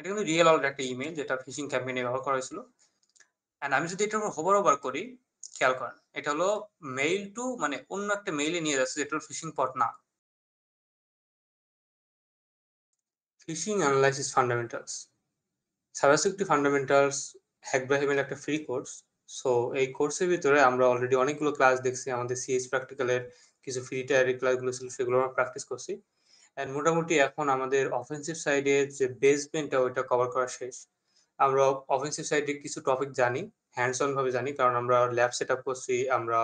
এটা কিন্তু real world একটা ইমেইল যেটা ফিশিং ক্যাম্পেইনে ব্যবহার করা হয়েছিল। অ্যান্ড আমি যদি এটার উপর হোভার ওভার করি, খেয়াল করেন। এটা হলো মেইল টু মানে অন্য একটা মেইলে নিয়ে যাচ্ছে যেটা হলো ফিশিং পট না। Phishing analysis fundamentals. Cyber security fundamentals hack by heaven একটা ফ্রি কোর্স। সো এই কোর্সের ভিতরে আমরা অলরেডি অনেকগুলো ক্লাস দেখছি। আমাদের সিএস প্র্যাকটিক্যালের কিছু ফ্রি টায়ারের ক্লাসগুলো ছিল সেগুলো আমরা প্র্যাকটিস করছি। অ্যান্ড মোটামুটি এখন আমাদের অফেন্সিভ সাইডের যে বেসমেন্টটা ওইটা কভার করা শেষ। আমরা অফেন্সিভ সাইডে কিছু টপিক জানি, হ্যান্ডস অন ভাবে জানি, কারণ আমরা ল্যাব সেট আপ করছি, আমরা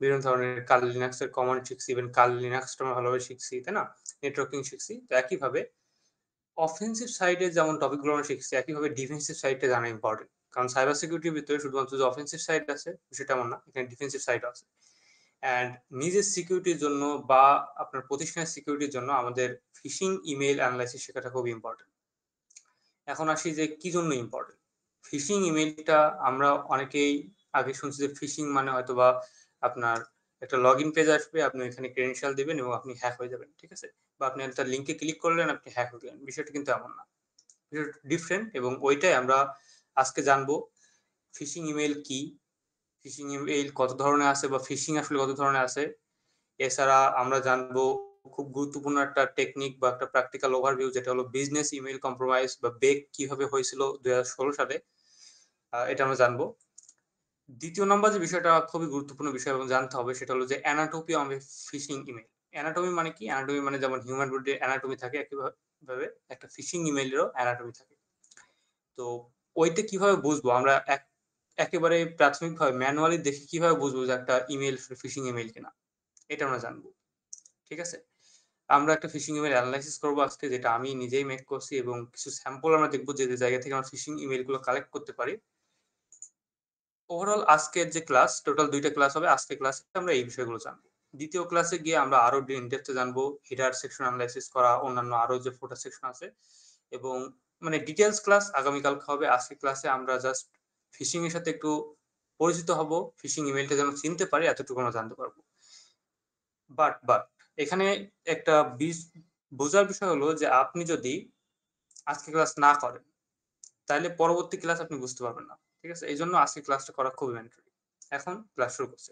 বিভিন্ন ধরনের কাল লিনাক্সের কমান্ড শিখছি, ইভেন কাল লিনাক্সটা আমরা ভালোভাবে শিখছি, তাই না? নেটওয়ার্কিং শিখছি। তো একইভাবে অফেন্সিভ সাইডে যেমন টপিকগুলো আমরা শিখছি, একইভাবে ডিফেন্সিভ সাইডটা জানা ইম্পর্টেন্ট। কারণ সাইবার সিকিউরিটির ভিতরে শুধুমাত্র যে অফেন্সিভ সাইড আছে সেটা এমন না, এখানে ডিফেন্সিভ সাইড আছে। অ্যান্ড নিজের সিকিউরিটির জন্য বা আপনার প্রতিষ্ঠানের সিকিউরিটির জন্য আমাদের ফিশিং ইমেইল অ্যানালাইসিস শেখাটা খুব ইম্পর্টেন্ট। এখন আসি যে কি জন্য ইম্পর্টেন্ট। ফিশিং ইমেইলটা আমরা অনেকেই আগে শুনছি যে ফিশিং মানে হয়তো বা আপনার একটা লগ ইন পেজ আসবে, আপনি এখানে ক্রেডেনশিয়াল দিবেন এবং আপনি হ্যাক হয়ে যাবেন, ঠিক আছে? বা আপনি একটা লিঙ্কে ক্লিক করলেন, আপনি হ্যাক হয়ে গেলেন। বিষয়টা কিন্তু এমন না, বিষয়টা ডিফারেন্ট, এবং ওইটাই আমরা আজকে জানবো। ফিশিং ইমেইল কি, ফিশিং ইমেইল কত ধরনের আছে বা ফিশিং আসলে কত ধরনের আছে। এছাড়া আমরা জানবো খুব গুরুত্বপূর্ণ একটা টেকনিক বা একটা প্র্যাকটিক্যাল ওভারভিউ, যেটা হলো বিজনেস ইমেইল কম্প্রোমাইজ বা বেক কিভাবে হয়েছিল 2016 সালে, এটা আমরা জানবো। দ্বিতীয় নম্বর যে বিষয়টা খুবই গুরুত্বপূর্ণ বিষয় এবং জানতে হবে সেটা হলো যে anatomy of phishing email. Anatomy মানে কি? অ্যানাটমি মানে যেমন হিউম্যান বডির অ্যানাটমি থাকে, একইভাবে একটা ফিশিং ইমেইলেরও অ্যানাটমি থাকে। তো ওইটা কিভাবে বুঝবো আমরা? একেবারে প্রাথমিকভাবে ম্যানুয়ালি দেখে কিভাবে বুঝবো যে একটা ইমেইল ফিশিং ইমেইল কিনা, এটা আমরা জানবো, ঠিক আছে? আমরা একটা ফিশিং ইমেইল অ্যানালাইসিস করবো আজকে, যেটা আমি নিজেই মেক করছি, এবং কিছু স্যাম্পল আমরা দেখবো যে জায়গা থেকে আমরা ফিশিং ইমেইল গুলো কালেক্ট করতে পারি। ওভারঅল আজকের যে ক্লাস, টোটাল 2টা ক্লাস হবে। আজকের ক্লাসে আমরা এই বিষয়গুলো জানবো। দ্বিতীয় ক্লাসে গিয়ে আমরা আরো ইন ডেপথে জানবো হেডার সেকশন অ্যানালাইসিস করা, অন্যান্য আরো যে ফুটার সেকশন আছে, এবং মানে ডিটেলস ক্লাস আগামীকালকে হবে। আজকের ক্লাসে আমরা জাস্ট ফিশিং এর সাথে একটু পরিচিত হব, ফিশিং ইমেইলটা যেন চিনতে পারি এতটুকু আমরা জানতে পারবো। বাট এখানে একটা বোঝার বিষয় হলো যে আপনি যদি আজকে ক্লাস না করেন তাহলে পরবর্তী ক্লাস আপনি বুঝতে পারবেন না, ঠিক আছে? এই জন্য আজকে ক্লাসটা করা খুবই ম্যান্ডেটরি। এখন ক্লাস শুরু করছি।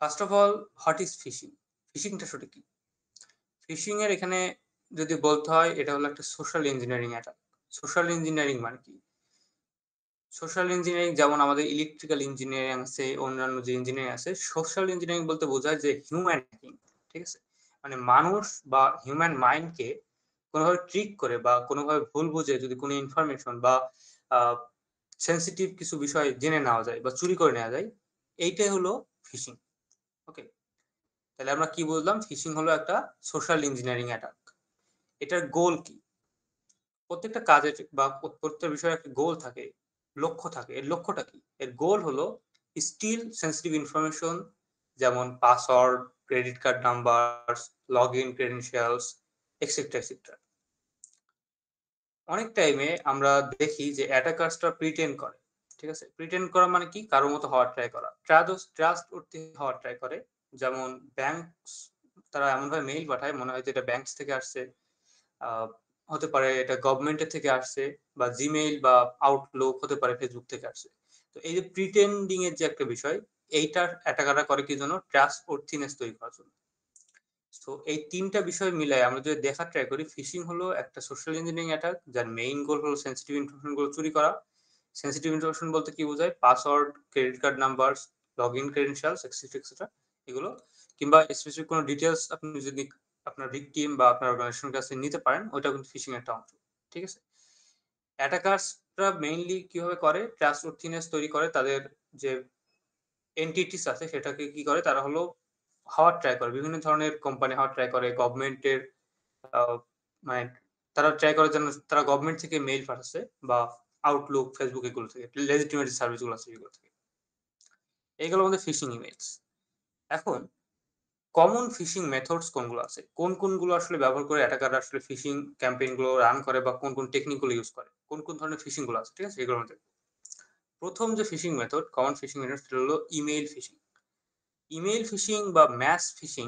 First of all, what is phishing? ফিশিংটা আসলে কি? ফিশিং এর এখানে যদি বলতে হয়, এটা হলো একটা social engineering attack. Social engineering মানে কি? সোশ্যাল ইঞ্জিনিয়ারিং যেমন আমাদের ইলেকট্রিক্যাল ইঞ্জিনিয়ারিং আছে, অন্যান্য যে ইঞ্জিনিয়ারিং আছে, সোশ্যাল ইঞ্জিনিয়ারিং বলতে বোঝায় যে হিউম্যান হ্যাকিং, ঠিক আছে? মানে মানুষ বা হিউম্যান মাইন্ডকে কোনোভাবে ট্রিক করে বা কোনোভাবে ভুল বুঝে যদি কোনো ইনফরমেশন বা সেন্সিটিভ কিছু বিষয় জেনে নেওয়া যায় বা চুরি করে নেওয়া যায়, এইটাই হলো ফিশিং। ওকে, তাহলে আমরা কি বুঝলাম? ফিশিং হলো একটা সোশ্যাল ইঞ্জিনিয়ারিং অ্যাটাক। এটার গোল কি? প্রত্যেকটা কাজের বা প্রত্যেকটা বিষয়ের একটা গোল থাকে, লক্ষ্য থাকে। এর লক্ষ্যটা কি? এর গোল হলো স্টিল সেন্সিটিভ ইনফরমেশন, যেমন password, credit card number, log in credentials, etcetera etcetera. অনেক টাইমে আমরা দেখি যে অ্যাটাকার্সটা প্রিটেন্ড করে, ঠিক আছে? প্রিটেন্ড করা মানে কি? কারোর মতো হওয়ার ট্রাই করা, ট্রাস্ট করতে হওয়ার ট্রাই করে। যেমন ব্যাংকস, তারা এমনভাবে মেইল পাঠায় মনে হয় যে এটা ব্যাংকস থেকে আসছে, হতে পারে এটা গভর্নমেন্টের থেকে আসছে, বা জিমেইল বা আউটলুক হতে পারে ফেসবুক থেকে আসছে। তো এই যে প্রিটেন্ডিং এর যে একটা বিষয়, এইটার অ্যাটাকাররা করে কি জন্য? ট্রাস্ট ওর্থিনেস তৈরি করার জন্য। তো এই তিনটা বিষয় মিলাই আমরা যদি দেখার ট্রাই করি, ফিশিং হলো একটা সোশ্যাল ইঞ্জিনিয়ারিং অ্যাটাক যার মেইন গোল হলো সেন্সিটিভ ইনফরমেশন গুলো চুরি করা। সেন্সিটিভ ইনফরমেশন বলতে কি বোঝায়? Password, credit card number, log in credentials, etcetera etcetera, এগুলো। কিংবা স্পেসিফিক কোনো ডিটেলস আপনি যদি আপনার ভিকটিম বা আপনার অর্গানাইজেশনের কাছে নিতে পারেন, ওইটা কিন্তু ফিশিং একটা অংশ, ঠিক আছে? অ্যাটাকার্সরা মেইনলি কিভাবে করে? ট্রাস্ট ওর্থিনেস তৈরি করে। তাদের যে এন্টিটিস আছে সেটাকে কি করে? তারা হলো হওয়ার ট্রাই করে, বিভিন্ন ধরনের কোম্পানি হওয়ার ট্রাই করে, গভর্নমেন্টের মানে তারা ট্রাই করে যেন তারা গভর্নমেন্ট থেকে মেইল পাঠাচ্ছে, বা আউটলুক, ফেসবুক, এগুলো থেকে, লেজিটিমেট সার্ভিস গুলো আছে এগুলো থেকে। এইগুলো আমাদের ফিশিং ইমেইলস। এখন কমন ফিশিং মেথডস কোনগুলো আছে, কোনগুলো আসলে ব্যবহার করে অ্যাটাকাররা আসলে ফিশিং ক্যাম্পেইন গুলো রান করে, বা কোন টেকনিক গুলো ইউজ করে, কোন ধরনের ফিশিং গুলো আছে, ঠিক আছে? এগুলো আমাদের প্রথম যে phishing method, common phishing method, সেটা হলো ইমেইল ফিশিং। ইমেইল ফিশিং বা ম্যাস ফিশিং,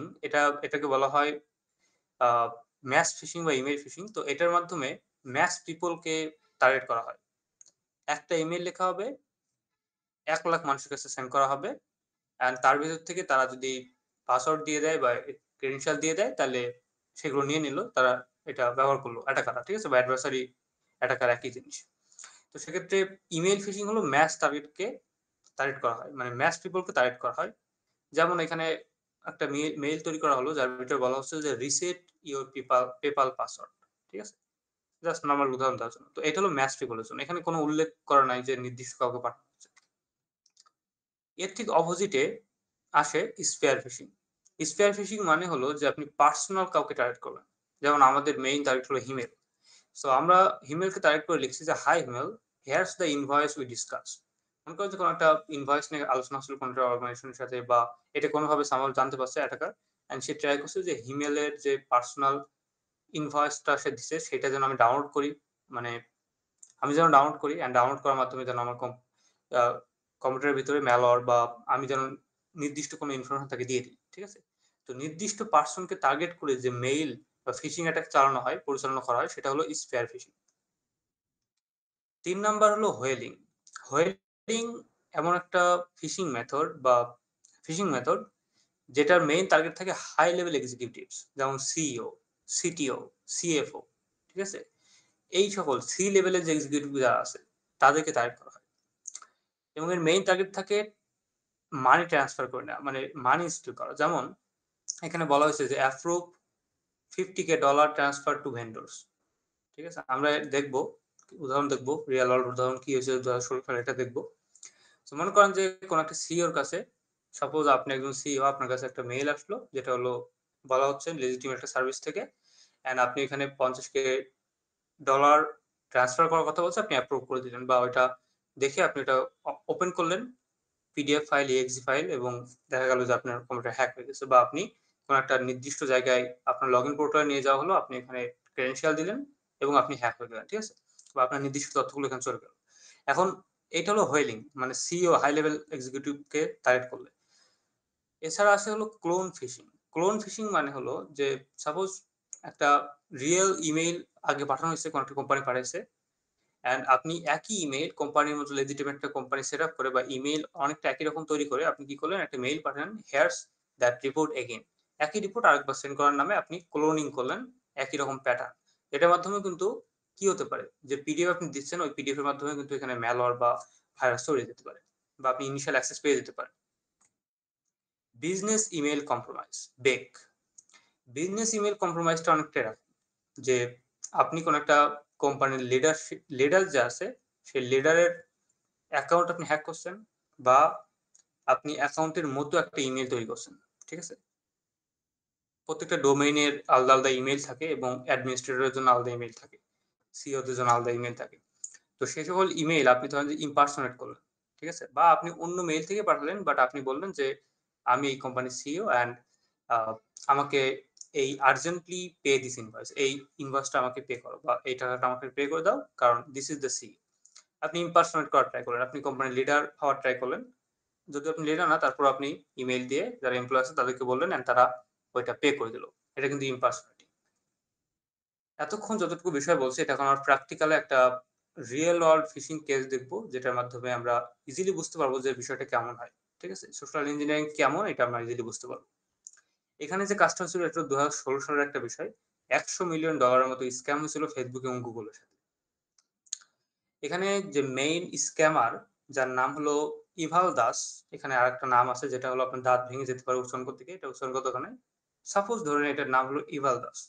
এটাকে বলা হয় ম্যাস ফিশিং বা ইমেইল ফিশিং। তো এটার মাধ্যমে ম্যাস পিপলকে টার্গেট করা হয়। একটা ইমেইল লেখা হবে, 1,00,000 মানুষের কাছে সেন্ড করা হবে। অ্যান্ড তার ভেতর থেকে তারা যদি পাসওয়ার্ড দিয়ে দেয় বা ক্রেডেনশিয়াল দিয়ে দেয়, তাহলে সেগুলো নিয়ে নিল, তারা এটা ব্যবহার করলো অ্যাটাকাররা, ঠিক আছে? বা অ্যাডভার্সারি অ্যাটাকার একই জিনিস। তো সেক্ষেত্রে ইমেইল ফিশিং হলো ম্যাস টার্গেটকে টার্গেট করা হয়, মানে ম্যাস পিপলকে টার্গেট করা হয়। যেমন এখানে একটা মেইল তৈরি করা হলো যার ভিতরে বলা হচ্ছে যে রিসেট ইউর পেপাল পাসওয়ার্ড, ঠিক আছে? জাস্ট নরমাল উদাহরণ দেওয়ার জন্য। তো এটা হলো ম্যাস পিপলের জন্য। এখানে কোনো উল্লেখ করা নাই যে নির্দিষ্ট কাউকে পাঠানো হচ্ছে। এর ঠিক অপোজিটে আসে স্পেয়ার ফিশিং। স্পেয়ার ফিশিং মানে হলো যে আপনি পার্সোনাল কাউকে টার্গেট করবেন। যেমন আমাদের মেইন টার্গেট হলো হিমেল। সো আমরা হিমেলকে টার্গেট করে লিখছি যে hi Himel, here's the invoice we discuss. মনে করো যে কোনো একটা ইনভয়েস নিয়ে আলোচনা হচ্ছিল কোনো একটা অর্গানাইজেশনের সাথে, বা এটা কোনোভাবে সামাল জানতে পারছে অ্যাটাকার, অ্যান্ড সে ট্রাই করছে যে হিমেলের যে পার্সোনাল ইনভয়েসটা সে দিছে সেটা যেন আমি ডাউনলোড করি, মানে আমি যেন ডাউনলোড করি, অ্যান্ড ডাউনলোড করার মাধ্যমে যেন আমার কম্পিউটারের ভিতরে ম্যালওয়্যার বা আমি যেন নির্দিষ্ট কোনো ইনফরমেশন তাকে দিয়ে দিই, ঠিক আছে? তো নির্দিষ্ট পার্সনকে টার্গেট করে যে মেইল বা ফিশিং অ্যাটাক চালানো হয়, পরিচালনা করা হয়, সেটা হলো স্পেয়ার ফিশিং। ৩ নাম্বার হলো হোয়েলিং। হোয়েলিং এমন একটা ফিশিং মেথড যেটার মেইন টার্গেট থাকে হাই লেভেল এক্সিকিউটিভস, যেমন সিইও, সিটিও, সিএফও, ঠিক আছে? এই সকল সি লেভেলের যে এক্সিকিউটিভ যারা আছে তাদেরকে টার্গেট করা হয়, এবং এর মেইন টার্গেট থাকে মানি ট্রান্সফার করে নেওয়া, মানে মানি স্টিল করা। যেমন এখানে বলা হয়েছে যে অ্যাপ্রুভ $50K ট্রান্সফার টু ভেন্ডর্স, ঠিক আছে? আমরা দেখবো, উদাহরণ দেখবো, রিয়েল ওয়ার্ল্ড উদাহরণ কি হয়েছে 2016 সালে, এটা দেখবো। তো মনে করেন যে কোনো একটা সিইওর কাছে, সাপোজ আপনি একজন সিইও, আপনার কাছে একটা মেইল আসলো যেটা হলো বলা হচ্ছে লেজিটিমেট একটা সার্ভিস থেকে, অ্যান্ড আপনি এখানে $50K ট্রান্সফার করার কথা বলছে, আপনি অ্যাপ্রুভ করে দিলেন, বা ওইটা দেখে আপনি এটা ওপেন করলেন, পিডিএফ ফাইল, ইএক্সি ফাইল, এবং দেখা গেল যে আপনার কম্পিউটার হ্যাক হয়ে গেছে, বা আপনি কোনো একটা নির্দিষ্ট জায়গায় আপনার লগ ইন পোর্টালে নিয়ে যাওয়া হলো, আপনি এখানে ক্রেডেনশিয়াল দিলেন এবং আপনি হ্যাক হয়ে গেলেন, ঠিক আছে? বা আপনার নির্দিষ্ট তথ্যগুলো এখানে চলে গেল। এখন এটা হলো হোয়েলিং, মানে সিইও হাই লেভেল এক্সিকিউটিভকে টার্গেট করলে। এছাড়া আছে হলো ক্লোন ফিশিং। ক্লোন ফিশিং মানে হলো যে সাপোজ একটা রিয়েল ইমেইল আগে পাঠানো হয়েছে, কোনো একটা কোম্পানি পাঠিয়েছে, অ্যান্ড আপনি একই ইমেইল কোম্পানির মতো লেজিটিমেট একটা কোম্পানি সেট আপ করে, বা ইমেইল অনেকটা একই রকম তৈরি করে আপনি কি করলেন, একটা মেইল পাঠালেন, হেয়ার্স দ্যাট রিপোর্ট এগেইন। একই রিপোর্ট আরেকবার সেন্ড করার নামে আপনি ক্লোনিং করলেন একই রকম প্যাটার্ন। এটার মাধ্যমে কিন্তু কি হতে পারে, যে পিডিএফ আপনি দিচ্ছেন, ওই পিডিএফ এর মাধ্যমে কিন্তু এখানে ম্যালওয়্যার বা ভাইরাস ছড়িয়ে যেতে পারে, বা আপনি ইনিশিয়াল অ্যাক্সেস পেয়ে যেতে পারেন। Business email compromise, BEC. Business email কম্প্রোমাইজটা অনেকটা এরকম যে আপনি কোন একটা কোম্পানির লিডার যে আছে, সেই লিডারের অ্যাকাউন্ট আপনি হ্যাক করছেন, বা আপনি অ্যাকাউন্টের মতো একটা ইমেল তৈরি করছেন, ঠিক আছে? প্রত্যেকটা ডোমেইনের আলাদা আলাদা ইমেল থাকে, এবং অ্যাডমিনিস্ট্রেটরের জন্য আলাদা ইমেল থাকে, সিইওদের জন্য আলাদা ইমেল থাকে। তো সেই সকল ইমেল আপনি ধরেন যে ইম্পারসোনেট করলেন, ঠিক আছে? বা আপনি অন্য মেইল থেকে পাঠালেন, বাট আপনি বললেন যে আমি এই কোম্পানির সিইও, অ্যান্ড আমাকে এই আর্জেন্টলি পে দিস ইনভয়েস, এই ইনভয়েসটা আমাকে পে করো, বা এই টাকাটা আমাকে পে করে দাও, কারণ দিস ইজ দ্য সি। আপনি ইম্পারসোনেট করার ট্রাই করলেন, আপনি কোম্পানির লিডার হওয়ার ট্রাই করলেন। যদি আপনি লিডার না, তারপর আপনি ইমেইল দিয়ে যারা এমপ্লয় আছে তাদেরকে বললেন, অ্যান্ড তারা ওইটা পে করে দিল। এটা কিন্তু ইম্পারসোনেটিং। এতক্ষণ যতটুকু বিষয় বলছি, এটা এখন আমরা প্র্যাকটিক্যালে একটা রিয়েল ওয়ার্ল্ড ফিশিং কেস দেখবো, যেটার মাধ্যমে আমরা ইজিলি বুঝতে পারবো যে বিষয়টা কেমন হয়, ঠিক আছে? সোশ্যাল ইঞ্জিনিয়ারিং কেমন, এটা আমরা ইজিলি বুঝতে পারবো। এখানে যে কাজটা হচ্ছিল, এটা 2016 সালের একটা বিষয়। $100 মিলিয়ন মতো স্ক্যাম হয়েছিল ফেসবুক এবং গুগলের সাথে। এখানে যে মেইন স্ক্যামার, যার নাম হলো ইভাল দাস, এখানে আরেকটা নাম আছে যেটা হলো আপনার দাঁত ভেঙে যেতে পারে উচ্চারণ করতে গিয়ে, এটা উচ্চারণ করতে ওখানে সাপোজ ধরেন এটার নাম হলো ইভাল দাস।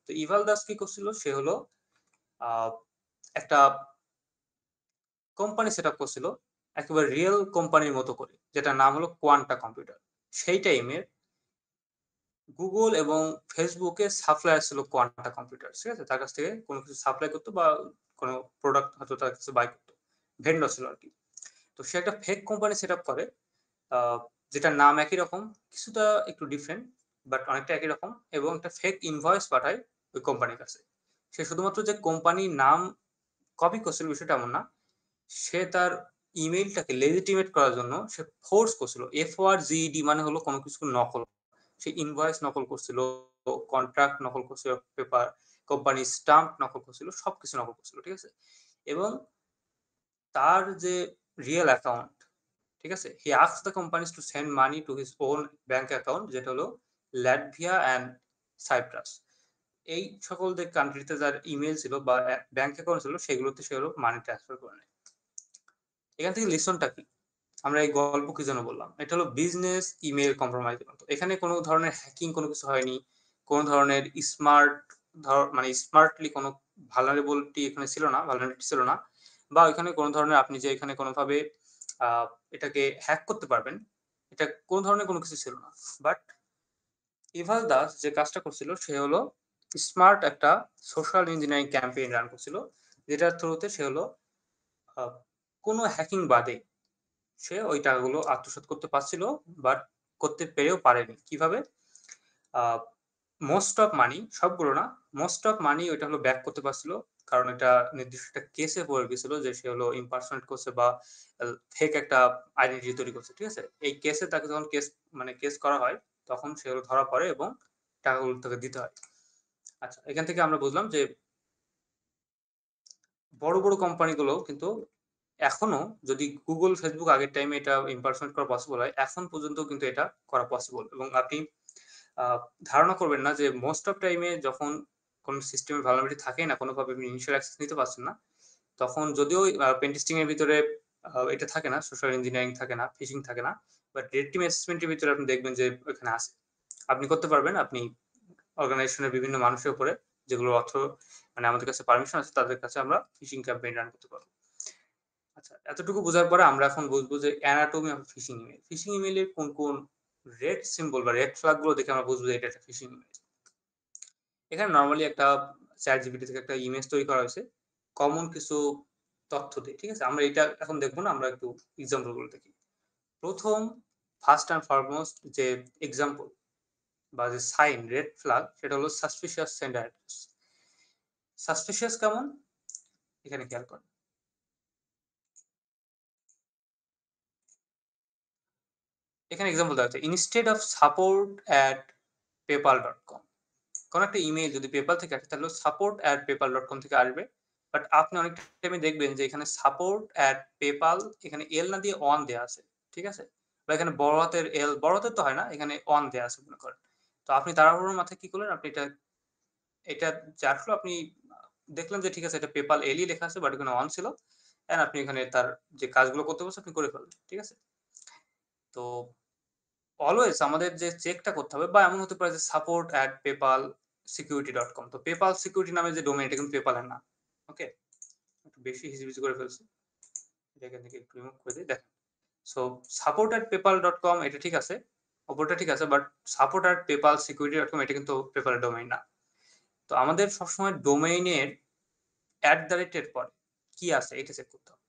তো ইভাল দাস কি করছিল, সে হলো একটা কোম্পানি সেট আপ করছিল একেবারে রিয়েল কোম্পানির মতো করে, যেটার নাম হলো কোয়ান্টা কম্পিউটার। সেই টাইমে গুগল এবং ফেসবুকে সাপ্লায়ার ছিল কোয়ান্টা কম্পিউটার, ঠিক আছে? তার কাছ থেকে কোনো কিছু সাপ্লাই করতো, বা কোনো প্রোডাক্ট হয়তো তার কাছে বাই করতো, ভেন্ডর ছিল আর কি। তো সে একটা ফেক কোম্পানি সেট আপ করে, যেটার নাম একই রকম, কিছুটা একটু ডিফারেন্ট, বাট অনেকটা একই রকম, এবং একটা ফেক ইনভয়েস পাঠায় ওই কোম্পানির কাছে। সে শুধুমাত্র যে কোম্পানির নাম কপি করছিল বিষয়টা এমন না, সে তার ইমেইলটাকে লেজিটিমেট করার জন্য সে ফোর্স করছিল। FORGED মানে হলো কোনো কিছু নকল, সে ইনভয়েস নকল করছিল, কন্ট্রাক্ট নকল করছিল, পেপার কোম্পানি স্টাম্প নকল করছিল, সবকিছু নকল করছিল, ঠিক আছে? এবং তার যে রিয়েল অ্যাকাউন্ট, ঠিক আছে? He asked the companies to send money to his own bank account, যেটা হলো ল্যাটভিয়া অ্যান্ড সাইপ্রাস। এই সকল যে কান্ট্রিতে যার ইমেল ছিল বা ব্যাংক অ্যাকাউন্ট ছিল, সেগুলোতে সে হলো মানি ট্রান্সফার করে নেয়। এখান থেকে লিসনটা কি? আমরা এই গল্প কি জন্য বললাম? এটা হলো বিজনেস ইমেইল কম্প্রোমাইজের মতো। এখানে কোনো ধরনের হ্যাকিং কোনো কিছু হয়নি। কোনো ধরনের মানে স্মার্টলি কোনো ভালনারেবলিটি এখানে ছিল না, ভালনারেবিলিটি ছিল না। বা ওইখানে কোনো ধরনের আপনি যে এখানে কোনোভাবে এটাকে হ্যাক করতে পারবেন, এটা কোনো ধরনের কোনো কিছু ছিল না। বাট ইভাল দাস যে কাজটা করছিল সে হলো স্মার্ট একটা সোশ্যাল ইঞ্জিনিয়ারিং ক্যাম্পেইন রান করছিল, যেটার থ্রুতে সে হলো কোনো হ্যাকিং বাদে সে ওই টাকাগুলো আত্মসাৎ করতে পারছিল, বাট করতে পেরেও পারেনি। কিভাবে? মোস্ট অফ মানি, সবগুলো না, মোস্ট অফ মানি ওইটা হলো ব্যাক করতে পারছিল, কারণ এটা নির্দিষ্ট একটা কেসে পড়ে গেছিল যে সে হলো ইম্পারসনেট করছে বা ফেক একটা আইডেন্টিটি তৈরি করছে, ঠিক আছে? এই কেসে তাকে যখন কেস করা হয়, তখন সে হলো ধরা পড়ে এবং টাকাগুলো তাকে দিতে হয়। আচ্ছা, এখান থেকে আমরা বুঝলাম যে বড় বড় কোম্পানিগুলো কিন্তু এখনো, যদি গুগল ফেসবুক আগের টাইমে এটা ইম্পারসনেট করা পসিবল হয়, এখন পর্যন্ত কিন্তু এটা করা পসিবল। এবং আপনি ধারণা করবেন না যে মোস্ট অফ টাইমে যখন কোন সিস্টেমে ভালনারেবিলিটি থাকে না, কোনোভাবে আপনি ইনিশিয়াল অ্যাক্সেস নিতে পারছেন না, তখন যদিও পেন টেস্টিং এর ভিতরে এটা থাকে না, সোশ্যাল ইঞ্জিনিয়ারিং থাকে না, ফিশিং থাকে না, বাট রেড টিম অ্যাসেসমেন্টের ভিতরে আপনি দেখবেন যে ওখানে আছে। আপনি করতে পারবেন, আপনি অর্গানাইজেশনের বিভিন্ন মানুষের উপরে, যেগুলো অর্থ মানে আমাদের কাছে পারমিশন আছে, তাদের কাছে আমরা ফিশিং ক্যাম্পেইন রান করতে পারবো। আচ্ছা, এতটুকু বোঝার পরে আমরা এখন বুঝবো যে anatomy of phishing email. Phishing ইমেইলের কোন কোন রেড সিম্বল বা রেড ফ্ল্যাগ গুলো দেখে আমরা বুঝবো যে এটা একটা ফিশিং ইমেল। এখানে নরমালি একটা চ্যাট জিপিটি থেকে একটা ইমেজ তৈরি করা হয়েছে কমন কিছু তথ্য দিয়ে, ঠিক আছে? আমরা এটা এখন দেখবো না, আমরা একটু এক্সাম্পল গুলো দেখি। প্রথম, ফার্স্ট অ্যান্ড ফরমোস্ট যে এক্সাম্পল বা যে সাইন রেড ফ্ল্যাগ, সেটা হলো সাসপিশিয়াস সেন্ডার অ্যাড্রেস। সাসপিশিয়াস কেমন? এখানে খেয়াল করেন, এখানে এক্সাম্পল দেওয়া হচ্ছে ইনস্টেড অফ সাপোর্ট অ্যাট পেপাল.com। কোন একটা ইমেল যদি পেপাল থেকে আসে, তাহলে support@paypal.com থেকে আসবে। বাট আপনি অনেক টাইমে দেখবেন যে এখানে support@paypal, এখানে এল না দিয়ে অন দেয়া আছে, ঠিক আছে? বা এখানে বড় হাতের এল, বড় হাতের তো হয় না, এখানে অন দেয়া আছে মনে করেন। তো আপনি তাড়াহুড়োর মাথায় কি করলেন, আপনি এটা এটা যার ফলে আপনি দেখলেন যে ঠিক আছে, এটা পেপাল এলই লেখা আছে, বাট এখানে অন ছিল, এন্ড আপনি এখানে তার যে কাজগুলো করতে বলছে আপনি করে ফেললেন, ঠিক আছে? তো অলওয়েজ আমাদের যে চেকটা করতে হবে, বা এমন হতে পারে যে support@paypalsecurity.com, তো পেপাল সিকিউরিটি নামে যে ডোমেইন, এটা কিন্তু পেপালের না। ওকে, একটু বেশি হিজিবিজি করে ফেলছি, এটা এখান থেকে একটু রিমুভ করে দিই। দেখেন, সো support@paypal.com এটা ঠিক আছে, অপরটা ঠিক আছে, বাট support@paypalsecurity.com এটা কিন্তু পেপালের ডোমেইন না। তো আমাদের সবসময় ডোমেইনের @এর পরে কি আছে এটা চেক করতে হবে।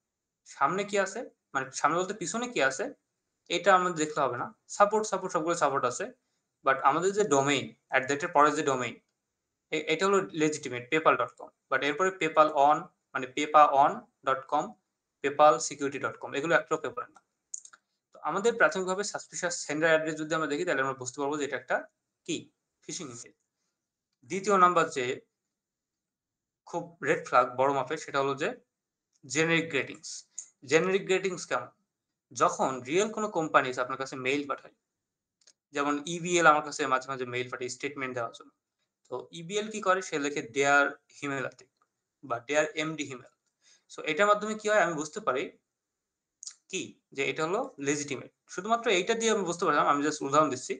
সামনে কি আছে, মানে সামনে বলতে পিছনে কি আছে, এটা আমাদের দেখতে হবে না। সাপোর্ট সবগুলো সাপোর্ট আছে, বাট আমাদের যে ডোমেইন, এর পরে যে ডোমেইন, এটা হলো লেজিটিমেট পেপাল.com, বাট এরপরে পেপাল অন, মানে পেপাঅন.com, পেপালসিকিউরিটি.com, এগুলো একটাও পেপার না। তো আমাদের প্রাথমিকভাবে সাসপিশিয়াস সেন্ডার অ্যাড্রেস যদি আমরা দেখি, তাহলে আমরা বুঝতে পারবো যে এটা একটা কি ফিশিং ইমেল। দ্বিতীয় নাম্বার যে খুব রেড ফ্ল্যাগ বড় মাপের, সেটা হলো যে জেনেরিক গ্রেটিংস। জেনেরিক গ্রেটিংস কেমন? যখন রিয়েল কোনো কোম্পানি আপনার কাছে মেইল পাঠায়, যেমন ইবিএল আমার কাছে মাঝে মাঝে মেইল পাঠায় স্টেটমেন্ট দেওয়ার জন্য। তো ইবিএল কি করে, সে লেখে দেয়ার হিমেলাতে বা দেয়ার এমডি হিমেল। সো এটার মাধ্যমে কি হয়, আমি বুঝতে পারি কি যে এটা হলো লেজিটিমেট। শুধুমাত্র এইটা দিয়ে আমি বুঝতে পারলাম, আমি জাস্ট উদাহরণ দিচ্ছি।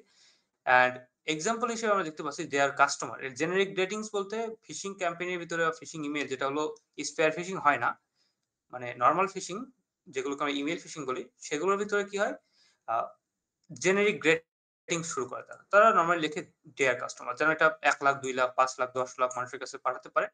অ্যান্ড এক্সাম্পল হিসেবে আমরা দেখতে পাচ্ছি দেয়ার কাস্টমার। এর জেনারিক গ্রেটিংস বলতে ফিশিং ক্যাম্পেইনের ভিতরে ফিশিং ইমেল যেটা হলো স্পেয়ার ফিশিং হয় না, মানে নর্মাল ফিশিং যেগুলোকে আমরা ইমেল ফিশিং বলি, সেগুলোর ভিতরে কি হয়, জেনারিক গ্রেটিং শুরু করে। তারা নর্মালি লিখে ডিয়ার কাস্টমার, যেন এটা 1 লাখ 2 লাখ 5 লাখ 10 লাখ মানুষের কাছে পাঠাতে পারে,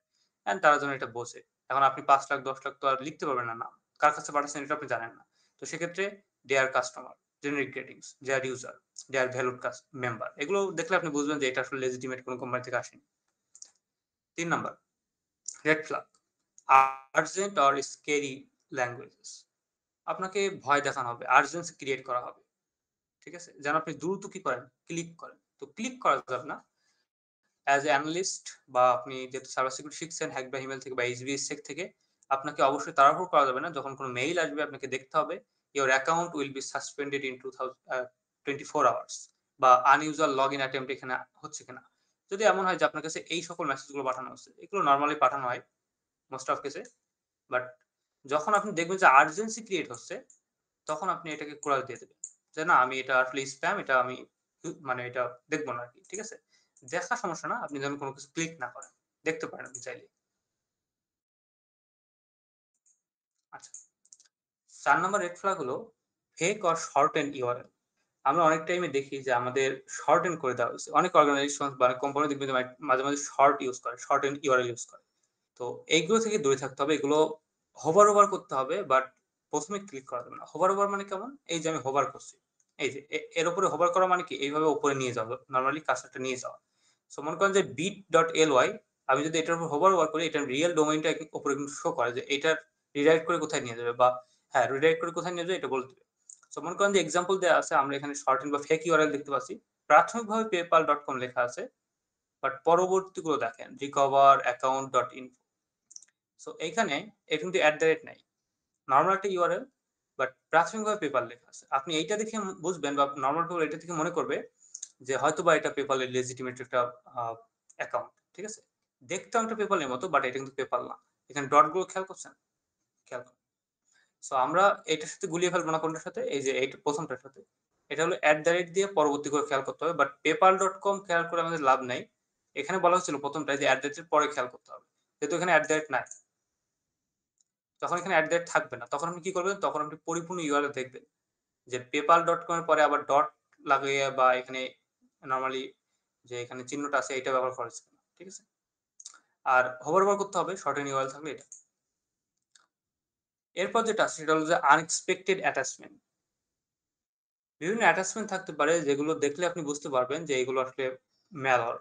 এন্ড তারা যেন এটা বোঝে। এখন আপনি 5 লাখ 10 লাখ তো আর লিখতে পারবেন না, নাম কার কাছে পাঠাচ্ছেন এটা আপনি জানেন না। তো সেক্ষেত্রে dear customer, generic greetings, dear user, dear valued member, এগুলো দেখলে আপনি বুঝবেন যে এটা আসলে লেজিটিমেট কোনো কোম্পানি থেকে আসেনি। 3 number red flag, urgent or scary languages. আপনাকে ভয় দেখানো হবে, আর্জেন্সি ক্রিয়েট করা হবে, ঠিক আছে? যেন আপনি দ্রুত কি করেন, ক্লিক করেন। তো ক্লিক করা যাবে না, অ্যাজ এ অ্যানালিস্ট বা আপনি যেহেতু সাইবার সিকিউরিটি শিখছেন হ্যাক বাই ইমেল থেকে বা HBSec থেকে, আপনাকে অবশ্যই তাড়াহুড়ো করা যাবে না। যখন কোনো মেইল আসবে আপনাকে দেখতে হবে your account will be suspended in 24 hours বা unusual login attempt এখানে হচ্ছে কিনা। যদি এমন হয় যে আপনার কাছে এই সকল মেসেজগুলো পাঠানো হচ্ছে, এগুলো নরমালি পাঠানো হয় মোস্ট অফ কেসে। বাট যখন আপনি দেখবেন যে আর্জেন্সি ক্রিয়েট হচ্ছে, তখন আপনি এটাকে ক্রস দিয়ে দেবেন। যে না আমি এটা আসলে স্প্যাম, এটা আমি মানে এটা দেখব না আরকি। ঠিক আছে? দেখা সমস্যা না, আপনি যেন কোনো কিছু ক্লিক না করেন। দেখতে পারেন আপনি চাইলে। আচ্ছা। ৪ নাম্বার রেড ফ্ল্যাগ হলো ফেক অর শর্টেন ইউআরএল। আমরা অনেক টাইমে দেখি যে আমাদের শর্টেন করে দেওয়া হইছে। অনেক অর্গানাইজেশন বা কোম্পানি দেখবেন যে মাঝে, মাঝে শর্ট ইউজ করে, শর্টেন ইউআরএল ইউজ করে। তো এইগুলো থেকে দূরে থাকতে হবে। এগুলো হোভার করতে হবে বাট ১ম এ ক্লিক করা যাবে না। হোভার মানে কেমন? এই যে আমি হোভার করছি। এই যে এর উপরে হোভার করা মানে কি? এইভাবে উপরে নিয়ে যাওয়া। নরমালি কার্সরটা নিয়ে যাওয়া। সো মনে করেন যে bit.ly আমি যদি এটার উপর হোভার করি এটার রিয়াল ডোমেইনটা উপরে কিন্তু শো করে যে এটার রিডাইরেক্ট করে কোথায় নিয়ে যাবে বা হ্যাঁ, রিডাইরেক্ট করে কোথায় নিয়ে যাবে এটা বলে দিবে। সো মনে করেন যে এক্সাম্পল দেয়া আছে আমরা এখানে শর্টেন বা ফেক ইউআরএল দেখতে পাচ্ছি। প্রাথমিকভাবে paypal.com লেখা আছে। বাট পরবর্তীগুলো দেখেন recover account.info সো এইখানে এটা কিন্তু নাই। নরমাল একটা ইউআরএল বাট প্রাথমিকভাবে পেপাল লেখা আছে। আপনি এইটা দেখে বুঝবেন বা নরমাল পিপল এটা থেকে মনে করবে যে হয়তোবা এটা পেপালের লেজিটিমেট একটা অ্যাকাউন্ট। ঠিক আছে? দেখতে অনেকটা পেপালের মতো বাট এটা কিন্তু পেপাল না। এখানে ডট গুলো খেয়াল করছেন? খেয়াল করুন। সো আমরা এটার সাথে গুলিয়ে ফেলবো না কোনটার সাথে? এই যে এইটা ১ম টার সাথে। এটা হলো দিয়ে পরবর্তী করে খেয়াল করতে হবে। বাট paypal.com খেয়াল করে আমাদের লাভ নাই। এখানে বলা হচ্ছিল ১ম টায় যে এর পরে খেয়াল করতে হবে। যেহেতু এখানে নাই। যখন এখানে থাকবে না, তখন আপনি কি করবেন? তখন আপনি পরিপূর্ণ ইউআরএল দেখবেন। যে paypal.com এর পরে আবার ডট লাগিয়ে বা এখানে নরমালি যে এখানে চিহ্নটা আছে এটা ব্যবহার করা যাবে না। ঠিক আছে? আর হোভার করতে হবে শর্টেন ইউআরএল থাকলে এটা। এরপর যেটা আছে সেটা হলো যে আনএক্সপেক্টেড অ্যাটাচমেন্ট। বিভিন্ন অ্যাটাচমেন্ট থাকতে পারে যেগুলো দেখলে আপনি বুঝতে পারবেন যে এগুলো আসলে ম্যালওয়্যার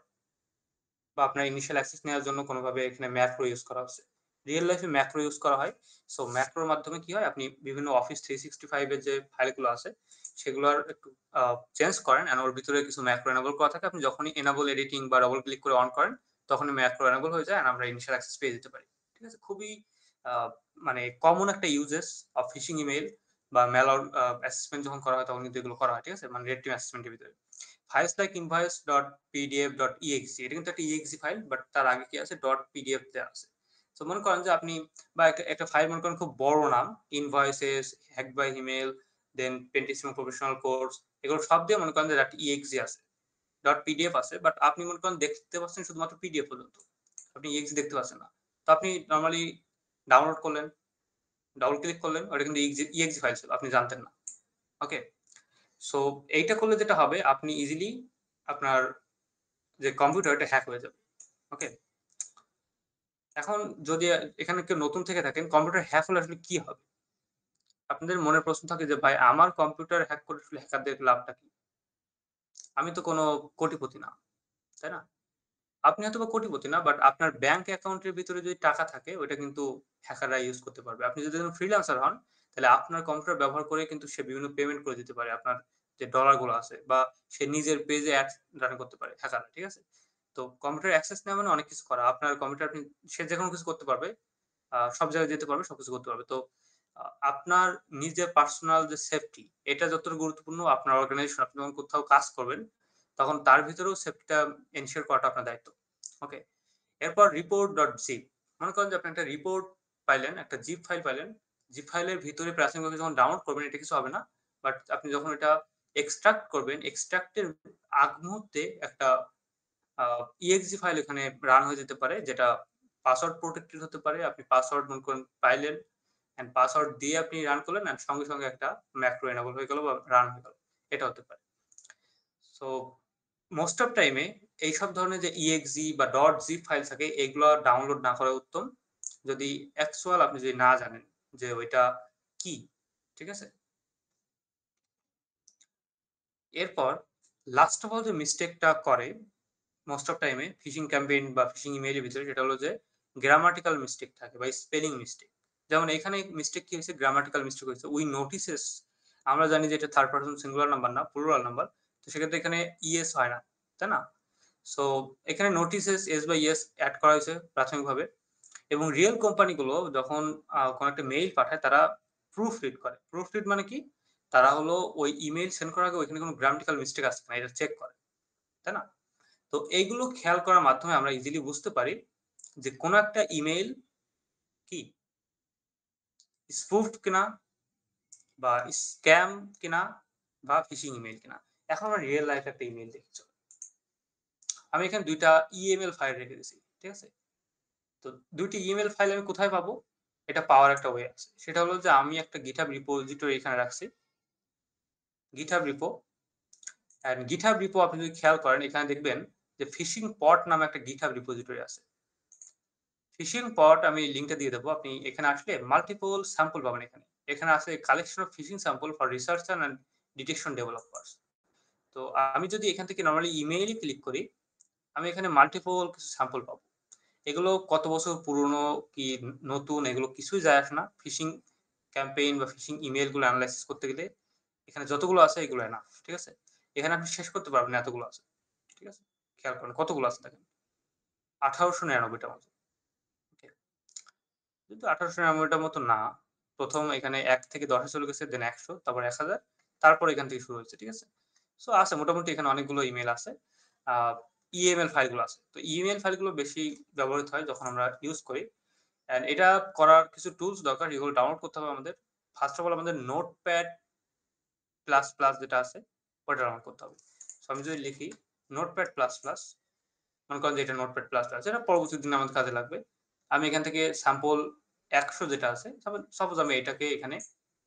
বা আপনার ইনিশিয়াল অ্যাক্সেস নেওয়ার জন্য কোনোভাবে এখানে ম্যাক্রো ইউজ করা হচ্ছে। রিয়েল লাইফে ম্যাক্রো ইউজ করা হয়। সো ম্যাক্রোর মাধ্যমে কি হয়? আপনি বিভিন্ন অফিস 365 এর যে ফাইলগুলো আছে সেগুলোর একটু চেঞ্জ করেন এন্ড ওর ভিতরে কিছু ম্যাক্রো এনেবল করা থাকে। আপনি যখনই এনেবল এডিটিং বা ডবল ক্লিক করে অন করেন তখনই ম্যাক্রো এনেবল হয়ে যায় এন্ড আমরা ইনিশিয়াল অ্যাক্সেস পেয়ে যেতে পারি। ঠিক আছে? খুবই আ মানে কমন একটা ইউজেস অফ ফিশিং ইমেইল বা ম্যালওয়্যার অ্যাসেসমেন্ট যখন করা হয় তখন কিন্তু এগুলো করা হয়। ঠিক আছে? মানে রেড টিম অ্যাসেসমেন্টের ভিতরে। ফাইলস লাইক invoice.pdf.exe এটা কিন্তু একটা exe ফাইল বাট তার আগে কি আছে .pdf দেয়া আছে। সো মনে করেন যে আপনি বা একটা ফাইল মনে করেন খুব বড় নাম invoices, hack by email, then পেন্টিসিমো প্রফেশনাল কোর্স এগুলো সব দিয়ে মনে করেন যে একটা exe আছে। .pdf আছে বাট আপনি মনে করেন দেখতে পাচ্ছেন শুধুমাত্র পিডিএফ পর্যন্ত। আপনি exe দেখতে পাচ্ছেন না। তো আপনি নরমালি ডাউনলোড করলেন, ডাবল ক্লিক করলেন ওটা কিন্তু exe ফাইল ছিল। আপনি জানতেন না। ওকে? সো এইটা করলে যেটা হবে আপনি ইজিলি আপনার যে কম্পিউটার এটা হ্যাক হয়ে যাবে। ওকে? এখন যদি এখানে কেউ নতুন থেকে থাকেন কম্পিউটার হ্যাক হলে আসলে কি হবে? আপনাদের মনের প্রশ্ন থাকে যে ভাই আমার কম্পিউটার হ্যাক করে আসলে হ্যাকারদের লাভটা কি? আমি তো কোনো কোটিপতি না। তাই না? আপনি হয়তোবা কোটিপতি না বাট আপনার ব্যাংক অ্যাকাউন্টের ভিতরে যদি টাকা থাকে ওইটা কিন্তু হ্যাকাররা ইউজ করতে পারবে। আপনি যদি ফ্রিল্যান্সার হন তাহলে আপনার কম্পিউটার ব্যবহার করে কিন্তু সে বিভিন্ন পেমেন্ট করে দিতে পারে আপনার যে ডলার গুলো আছে বা সে নিজের পেজে অ্যাডস রান করতে পারে হ্যাকাররা। ঠিক আছে? তো কম্পিউটার অ্যাক্সেস নেওয়া মানে অনেক কিছু করা। আপনার কম্পিউটার আপনি সে যেকোনো কিছু করতে পারবে। সব জায়গায় যেতে পারবে, সবকিছু করতে পারবে। তো আপনার নিজের পার্সোনাল যে সেফটি এটা যতটা গুরুত্বপূর্ণ আপনার অর্গানাইজেশন আপনি যখন কোথাও কাজ করবেন তখন তার ভিতরেও সেফটিটা এনশিওর করাটা আপনার দায়িত্ব। ওকে? এরপর report.zip মনে করেন যে আপনি একটা রিপোর্ট পাইলেন, একটা জিপ ফাইল পাইলেন। জিপ ফাইলের ভিতরে প্রাথমিকভাবে যখন ডাউনলোড করবেন এটা কিছু হবে না। বাট আপনি যখন এটা এক্সট্রাক্ট করবেন, এক্সট্রাক্ট এর আগ মুহূর্তে একটা আ exe ফাইল এখানে রান হয়ে যেতে পারে যেটা পাসওয়ার্ড প্রটেক্টেড হতে পারে। আপনি পাসওয়ার্ড মনে করেন পাইলেন অ্যান্ড পাসওয়ার্ড দিয়ে আপনি রান করলেন অ্যান্ড সঙ্গে একটা ম্যাক্রো এনেবল হয়ে গেল বা রান হয়ে গেল। এটা হতে পারে। সো মোস্ট অফ টাইমে এইসব ধরনের যে exe বা .zip ফাইল থাকে এগুলো ডাউনলোড না করা উত্তম। যদি অ্যাকচুয়াল আপনি যদি না জানেন যে ওইটা কি। ঠিক আছে? এরপর লাস্ট অফ অল যে মিস্টেকটা করে মোস্ট অফ টাইমে ফিশিং ক্যাম্পেইন বা ফিশিং ইমেইলের ভিতরে সেটা হলো যে গ্রামাটিক্যাল মিস্টেক থাকে বা স্পেলিং মিস্টেক। যেমন এখানে মিস্টেক কি হয়েছে? গ্রামাটিক্যাল মিস্টেক হয়েছে। উই নোটিসেস আমরা জানি যে এটা থার্ড পারসন সিঙ্গুলার নাম্বার না, প্লুরাল নাম্বার। তো সেক্ষেত্রে এখানে ইএস হয় না। তাই না? সো এখানে নোটিসেস এস বাই ইয়েস অ্যাড করা হয়েছে প্রাথমিকভাবে, এবং রিয়েল কোম্পানিগুলো যখন কোনো একটা মেইল পাঠায় তারা প্রুফ রিড করে। প্রুফ রিড মানে কি? তারা হলো ওই ইমেইল সেন্ড করার আগে ওইখানে কোনো গ্রামাটিক্যাল মিস্টেক আছে কিনা এটা চেক করে, তাই না? তো এইগুলো খেয়াল করার মাধ্যমে আমরা ইজিলি বুঝতে পারি যে কোনো একটা ইমেইল কি স্পুফড কিনা, বা স্ক্যাম কিনা, বা ফিশিং ইমেইল কিনা। এখন আমরা রিয়েল লাইফ একটা ইমেইল দেখি। চলো, আমি এখানে ২ টা ইএমএল ফাইল রেখে দিয়েছি, ঠিক আছে? তো ২ টি ইমেইল ফাইল আমি কোথায় পাবো? এটা পাওয়ার একটা ওয়ে আছে। সেটা হলো যে আমি একটা GitHub রিপোজিটরি এখানে রাখছি। GitHub repo, and GitHub repo আপনি যদি খেয়াল করেন এখানে দেখবেন যে ফিশিং পট নামে একটা GitHub রিপোজিটরি আছে। ফিশিং পট আমি লিংকটা দিয়ে দেবো। আপনি এখানে আসলে মাল্টিপল স্যাম্পল পাবেন এখানে। এখানে আছে collection of phishing sample for researcher and detection developers. তো আমি যদি এখান থেকে নরমালি ইমেইলে ক্লিক করি, আমি এখানে মাল্টিপল কিছু স্যাম্পল পাবো। এগুলো কত বছর পুরনো কি নতুন এগুলো কিছুই যায় আসে না। ফিশিং ক্যাম্পেইন বা ফিশিং ইমেইল গুলো অ্যানালাইসিস করতে গেলে এখানে যতগুলো আছে এগুলো এনাফ, ঠিক আছে? এখানে আপনি শেষ করতে পারবেন না এতগুলো আছে, ঠিক আছে? খেয়াল করেন কতগুলো আছে দেখেন, 1899টার মতো। ওকে, কিন্তু 1899টার মতো না। প্রথম এখানে ১ থেকে ১০ এ চলে গেছে, দেন ১০০, তারপর ১০০০, তারপর এখান থেকে শুরু হয়েছে, ঠিক আছে? সো আছে মোটামুটি এখানে অনেকগুলো ইমেইল আছে। আ ইএমএল ফাইলগুলো আছে। তো ইমেইল ফাইলগুলো বেশি ব্যবহৃত হয় যখন আমরা ইউজ করি। অ্যান্ড এটা করার কিছু টুলস দরকার, এগুলো ডাউনলোড করতে হবে আমাদের। ফার্স্ট অফ অল আমাদের নোটপ্যাড প্লাস প্লাস যেটা আছে ওটা ডাউনলোড করতে হবে। সো আমি যদি লিখি নোটপ্যাড প্লাস প্লাস, মনে করেন যে এটা নোটপ্যাড প্লাস প্লাস, এটা পরবর্তী দিনে আমাদের কাজে লাগবে। আমি এখান থেকে স্যাম্পল ১০০ যেটা আছে, সাপোজ আমি এটাকে এখানে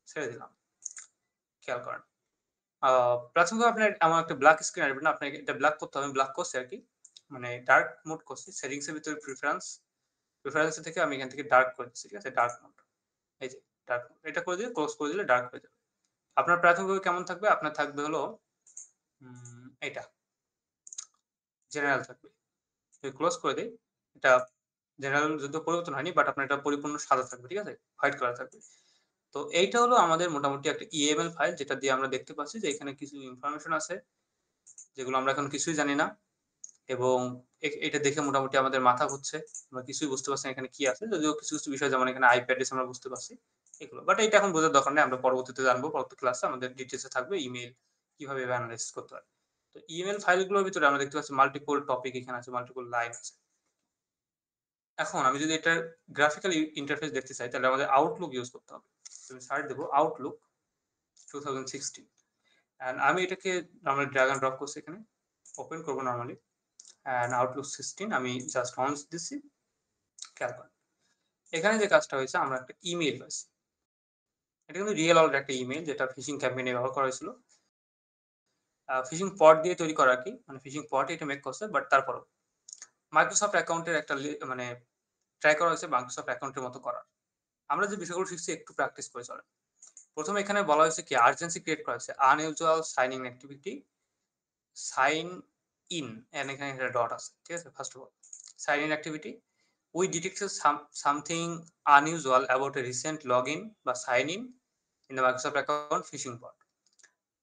ছেড়ে দিলাম। খেয়াল করেন প্রাথমিকভাবে আপনার এমন একটা ব্ল্যাক স্ক্রিন আসবে না, আপনাকে এটা ব্ল্যাক করতে হবে। আমি ব্ল্যাক করছি আর কি, মানে ডার্ক মোড করছি। সেটিংস এর ভিতরে প্রিফারেন্স থেকে আমি এখান থেকে ডার্ক করে দিচ্ছি, ঠিক আছে? ডার্ক মোড, এই যে ডার্ক মোড, এটা করে দিয়ে ক্লোজ করে দিলে ডার্ক হয়ে যাবে। আপনার প্রাথমিকভাবে কেমন থাকবে? আপনার থাকবে হলো এটা জেনারেল থাকবে। যদি ক্লোজ করে দেই, এটা জেনারেল যদিও পরিবর্তন হয়নি, বাট আপনার এটা পরিপূর্ণ সাদা থাকবে, ঠিক আছে? হোয়াইট কালার থাকবে। তো এইটা হলো আমাদের মোটামুটি একটা ইএমএল ফাইল, যেটা দিয়ে আমরা দেখতে পাচ্ছি যে এখানে কিছু ইনফরমেশন আছে যেগুলো আমরা এখন কিছুই জানি না, এবং এটা দেখে মোটামুটি আমাদের মাথা ঘুরছে। আমরা কিছুই বুঝতে পারছি না এখানে কি আছে, যদিও কিছু কিছু বিষয় যেমন এখানে আইপি অ্যাড্রেস আমরা বুঝতে পারছি এগুলো, বাট এটা এখন বোঝার দরকার নেই। আমরা পরবর্তীতে জানবো, পরবর্তী ক্লাসে আমাদের ডিটেলসে থাকবে ইমেইল কিভাবে অ্যানালাইসিস করতে হয়। তো ইমেইল ফাইলগুলোর ভিতরে আমরা দেখতে পাচ্ছি মাল্টিপল টপিক এখানে আছে, মাল্টিপল লাইন আছে। এখন আমি যদি এটা গ্রাফিক্যাল ইন্টারফেস দেখতে চাই তাহলে আমাদের আউটলুক ইউজ করতে হবে। আমি সার্চ দেবো আউটলুক 2016, এন্ড আমি এটাকে নরমালি ড্র্যাগ এন্ড ড্রপ করছি এখানে, ওপেন করবো নরমালি, এন্ড আউটলুক 16 আমি জাস্ট অন দিচ্ছি। খেয়াল করেন এখানে যে কাজটা হয়েছে, আমরা একটা ইমেইল পাইছি। এটা কিন্তু রিয়েল ওয়ার্ল্ড একটা ইমেইল যেটা ফিশিং ক্যাম্পেইনে ব্যবহার করা হয়েছিল। ফিশিং পট দিয়ে তৈরি করা আর কি, মানে ফিশিং পট এটা মেক করছে, বাট তারপরও মাইক্রোসফট অ্যাকাউন্টের একটা মানে ট্রাই করা হয়েছে মাইক্রোসফট অ্যাকাউন্টের মতো করার। আমরা যে বিষয়গুলো শিখছি একটু প্র্যাকটিস করে চলেন। প্রথমে এখানে বলা হয়েছে কি আর্জেন্সি ক্রিয়েট করা হয়েছে, unusual sign in activity, sign in, and এখানে একটা ডট আছে, ঠিক আছে? First of all sign in activity, we detected something unusual about a recent login বা sign in the Microsoft account phishing bot.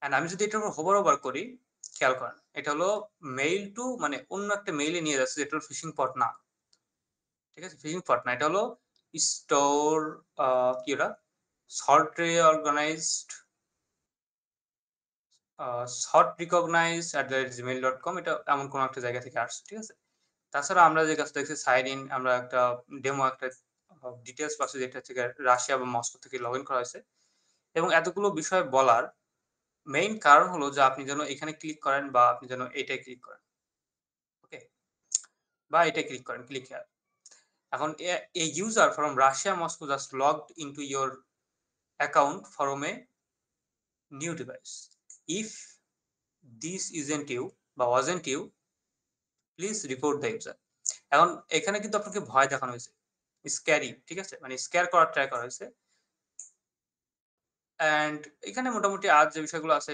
And আমি যদি এটার উপর হোভার ওভার করি, খেয়াল করেন এটা হলো মেইল টু, মানে অন্য একটা মেইলে নিয়ে যাচ্ছে, যেটা হলো ফিশিং পট না, ঠিক আছে? ফিশিং পট না, এটা হলো স্টোর কি ওটা software organised short recognise @gmail.com, এটা এমন কোন একটা জায়গা থেকে আসছে, ঠিক আছে? তাছাড়া আমরা যে কাজটা দেখছি সাইন ইন, আমরা একটা ডেমো একটা ডিটেলস পাচ্ছি যেটা থেকে রাশিয়া বা মস্কো থেকে লগ ইন করা হয়েছে। এবং এতগুলো বিষয় বলার মেইন কারণ হলো যে আপনি যেন এখানে ক্লিক করেন বা আপনি যেন এটাই ক্লিক করেন, ওকে? বা এটাই ক্লিক করেন, ক্লিক হিয়ার। এখন a user from Russia Moscow just logged into your account from a new device. If this isn't you বা wasn't you, please report the user. এখন এখানে কিন্তু আপনাকে ভয় দেখানো হয়েছে, স্ক্যারি, ঠিক আছে? মানে স্ক্যার করার ট্রাই করা হয়েছে। অ্যান্ড এখানে মোটামুটি আজ যে বিষয়গুলো আছে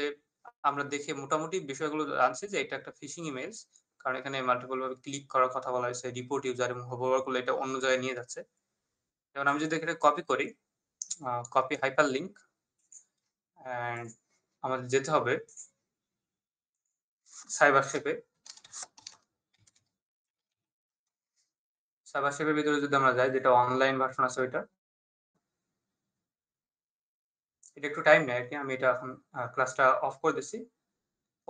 আমরা দেখে মোটামুটি বিষয়গুলো জানছি যে এটা একটা ফিশিং ইমেজ, কারণ এখানে মাল্টিপল ভাবে ক্লিক করার কথা বলা হয়েছে, রিপোর্ট ইউজার, এবং হোভার করলে এটা অন্য জায়গায় নিয়ে যাচ্ছে। যেমন আমি যদি এখানে কপি করি, কপি হাইপার লিঙ্ক, অ্যান্ড আমাদের যেতে হবে সাইবার শেপে, সাইবার শেপের ভিতরে যদি আমরা যাই, যেটা অনলাইন ভার্সন আছে ওইটা, এটা একটু টাইম নেয় আরকি। আমি এটা এখন ক্লাসটা অফ করে দিচ্ছি।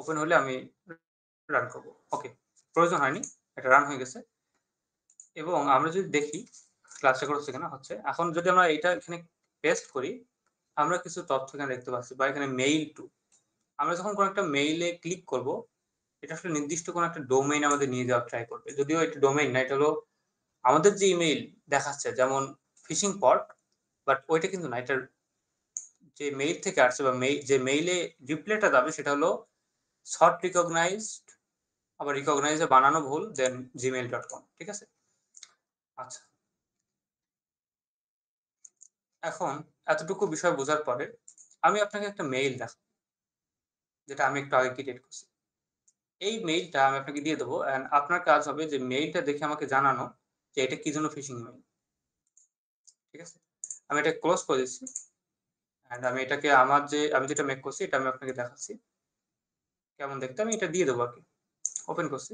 ওপেন হলে আমি রান করব। ওকে, প্রয়োজন হয়নি, এটা রান হয়ে গেছে। এবং আমরা যদি দেখি ক্লাস রেকর্ড হচ্ছে কিনা, হচ্ছে। এখন যদি আমরা এটা এখানে পেস্ট করি, আমরা কিছু তথ্য এখানে দেখতে পাচ্ছি, বা এখানে মেইল টু। আমরা যখন কোনো একটা মেইলে ক্লিক করব, এটা আসলে নির্দিষ্ট কোনো একটা ডোমেইন আমাদের নিয়ে যাওয়ার ট্রাই করবে। যদিও এটা ডোমেইন না, এটা হলো আমাদের যে ইমেইল দেখাচ্ছে, যেমন ফিশিং পট, বাট ওইটা কিন্তু না। এটার যে মেইল থেকে আসছে বা যে মেইলে রিপ্লাইটা যাবে সেটা হলো শর্ট রিকগনাইজড, আবার রিকগনাইজে বানানো ভুল, দেন gmail.com। ঠিক আছে? আচ্ছা, এখন এতটুকু বিষয় বোঝার পরে আমি আপনাকে একটা মেইল দেখাবো, যেটা আমি একটু আগে ক্রিয়েট করছি। এই মেইলটা আমি আপনাকে দিয়ে দেবো, অ্যান্ড আপনার কাজ হবে যে মেইলটা দেখে আমাকে জানানো যে এটা কি জন্য ফিশিং মেইল। ঠিক আছে? আমি এটা ক্লোজ করে দিচ্ছি, অ্যান্ড আমি এটাকে আমি যেটা মেক করছি এটা আমি আপনাকে দেখাচ্ছি কেমন দেখতে। আমি এটা দিয়ে দেবো আর কি। ওপেন করছি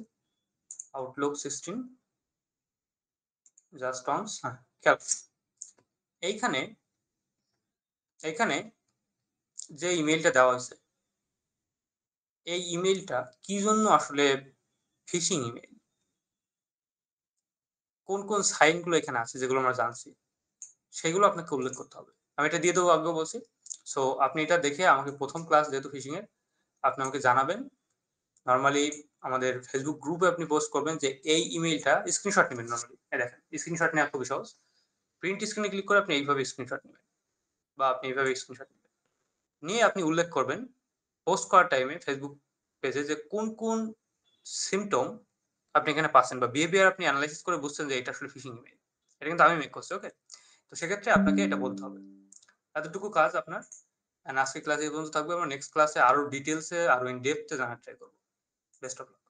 আউটলুক 16 জাস্ট অনস। হ্যাঁ, খেয়াল এইখানে এইখানে যে ইমেইলটা দেওয়া হয়েছে, এই ইমেইলটা কি জন্য আসলে ফিশিং ইমেইল, কোন কোন সাইনগুলো এখানে আছে যেগুলো আমরা জানছি, সেগুলো আপনাকে উল্লেখ করতে হবে। আমি এটা দিয়ে দেবো আগেও বলছি। সো আপনি এটা দেখে আমাকে প্রথম ক্লাস যেহেতু ফিশিং এর, আপনি আমাকে জানাবেন। নরমালি আমাদের ফেসবুক গ্রুপে আপনি পোস্ট করবেন যে এই ইমেইলটা স্ক্রিনশট নেবেন। নরমালি দেখেন, স্ক্রিনশট নেওয়া খুবই সহজ। প্রিন্ট স্ক্রিনে ক্লিক করে আপনি এইভাবে স্ক্রিনশট নেবেন, বা আপনি এইভাবে স্ক্রিনশট নেবেন, নিয়ে আপনি উল্লেখ করবেন পোস্ট করার টাইমে ফেসবুক পেজে যে কোন কোন সিমটম আপনি এখানে পাচ্ছেন, বা বিহেভিয়ার আপনি অ্যানালাইসিস করে বুঝছেন যে এটা আসলে ফিশিং ইমেইল। এটা কিন্তু আমি মেক করছি। ওকে, তো সেক্ষেত্রে আপনাকে এটা বলতে হবে। এতটুকু কাজ আপনার। আজকে ক্লাসে এই পর্যন্ত থাকবে। আমরা নেক্সট ক্লাসে আরো ডিটেলসে, আরো ইন ডেপথে জানার ট্রাই করবো। Best of luck.